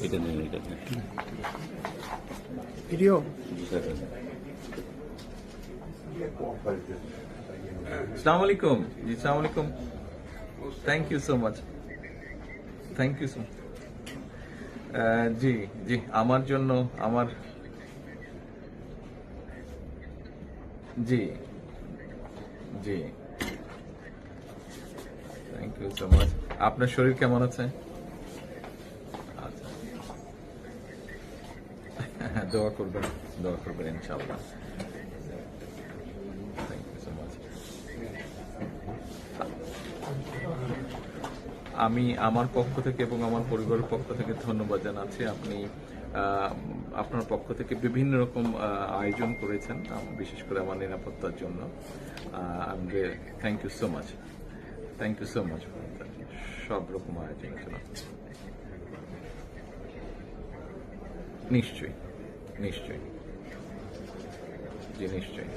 এটা নেই, এটা নেই। ভিডিও আসসালামু আলাইকুম জি, আসসালামু আলাইকুম। Thank you so much, thank you so much. জি জি, আমার জন্য আমার জি জি, থ্যাংক ইউ সো মাচ। আপনার শরীর কেমন আছে? আচ্ছা, দোয়া করবেন, দোয়া করবেন ইনশাআল্লাহ। Thank you so much. আমি আমার পক্ষ থেকে এবং আমার পরিবারের পক্ষ থেকে ধন্যবাদ জানাচ্ছি। আপনি আপনার পক্ষ থেকে বিভিন্ন রকম আয়োজন করেছেন, বিশেষ করে আমার নিরাপত্তার জন্য। Thank you so much, thank you so much. সব রকম আয়োজনের জন্য নিশ্চয়ই, নিশ্চয়ই, জি নিশ্চয়ই।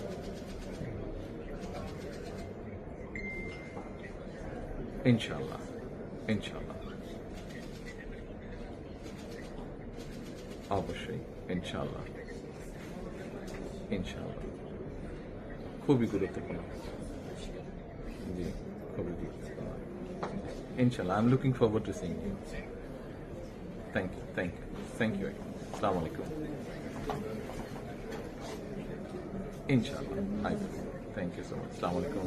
ইনশাআল্লাহ, ইনশাআল্লাহ, অবশ্যই, ইনশাআল্লাহ, ইনশাআল্লাহ। খুবই গুরুত্বপূর্ণ, জি, খুবই গুরুত্বপূর্ণ। ইনশাআল্লাহ, I am looking forward to seeing you. Thank you, thank you, thank you. আসসালামু আলাইকুম। ইনশাআল্লাহ, থ্যাংক ইউ সো মাচ। আসসালামু আলাইকুম।